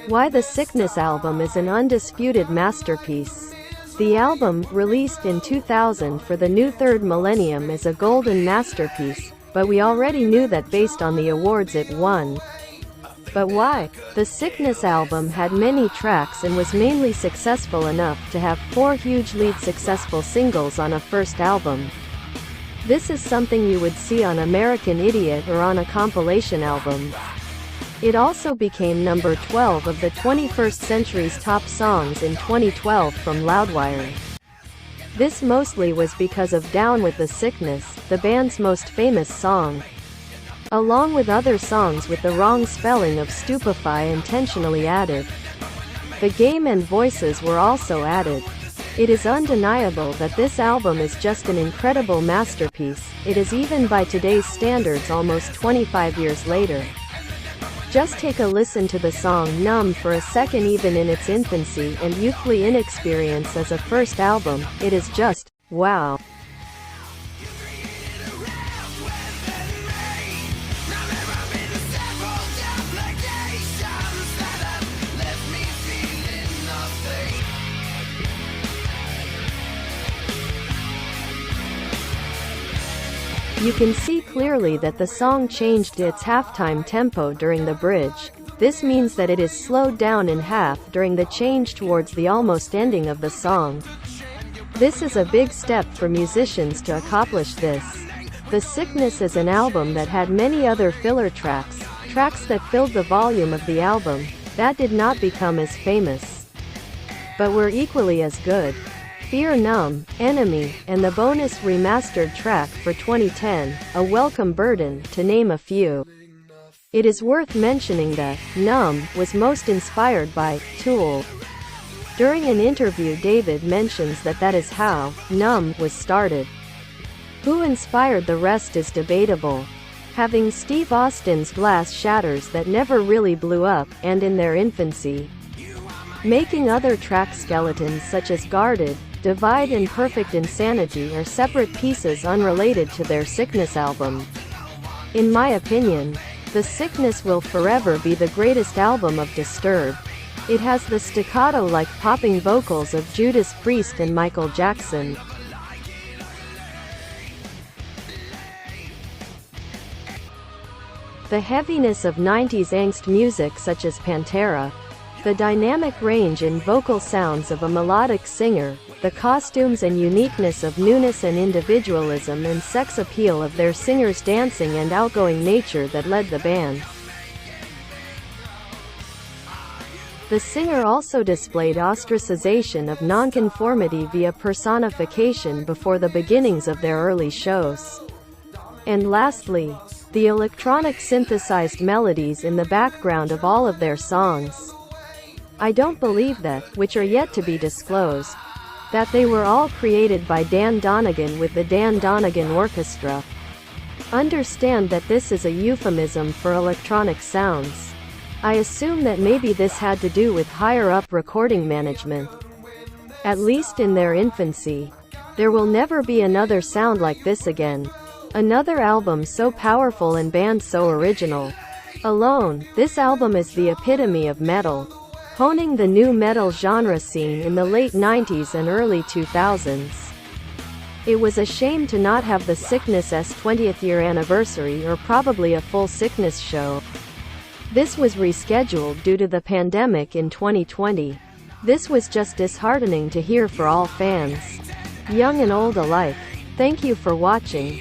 Why the Sickness album is an undisputed masterpiece. The album, released in 2000 for the new third millennium, is a golden masterpiece, but we already knew that based on the awards it won. But why? The Sickness album had many tracks and was mainly successful enough to have 4 hugely successful singles on a first album. This is something you would see on American Idiot or on a compilation album. It also became number 12 of the 21st Century's top songs in 2012 from Loudwire. This mostly was because of Down with the Sickness, the band's most famous song. Along with other songs with the wrong spelling of stupefy intentionally added. The Game and Voices were also added. It is undeniable that this album is just an incredible masterpiece. It is even by today's standards almost 25 years later. Just take a listen to the song Numb for a second. Even in its infancy and youthful inexperience as a first album, it is just, wow. You can see clearly that the song changed its halftime tempo during the bridge. This means that it is slowed down in half during the change towards the almost ending of the song. This is a big step for musicians to accomplish this. The Sickness is an album that had many other filler tracks, tracks that filled the volume of the album, that did not become as famous, but were equally as good. Fear Numb, Enemy, and the bonus remastered track for 2010, A Welcome Burden, to name a few. It is worth mentioning that Numb was most inspired by Tool. During an interview, David mentions that is how Numb was started. Who inspired the rest is debatable. Having Steve Austin's Glass Shatters that never really blew up, and in their infancy. Making other track skeletons such as Guarded, Divide and Perfect Insanity are separate pieces unrelated to their Sickness album. In my opinion, The Sickness will forever be the greatest album of Disturbed. It has the staccato-like popping vocals of Judas Priest and Michael Jackson. The heaviness of 90s angst music such as Pantera. The dynamic range in vocal sounds of a melodic singer, the costumes and uniqueness of newness and individualism and sex appeal of their singers' dancing and outgoing nature that led the band. The singer also displayed ostracization of nonconformity via personification before the beginnings of their early shows. And lastly, the electronic synthesized melodies in the background of all of their songs. I don't believe that, which are yet to be disclosed, that they were all created by Dan Donegan with the Dan Donegan Orchestra. Understand that this is a euphemism for electronic sounds. I assume that maybe this had to do with higher-up recording management. At least in their infancy. There will never be another sound like this again. Another album so powerful and band so original. Alone, this album is the epitome of metal. Honing the new metal genre scene in the late 90s and early 2000s. It was a shame to not have the Sickness's 20th year anniversary or probably a full Sickness show. This was rescheduled due to the pandemic in 2020. This was just disheartening to hear for all fans, young and old alike. Thank you for watching.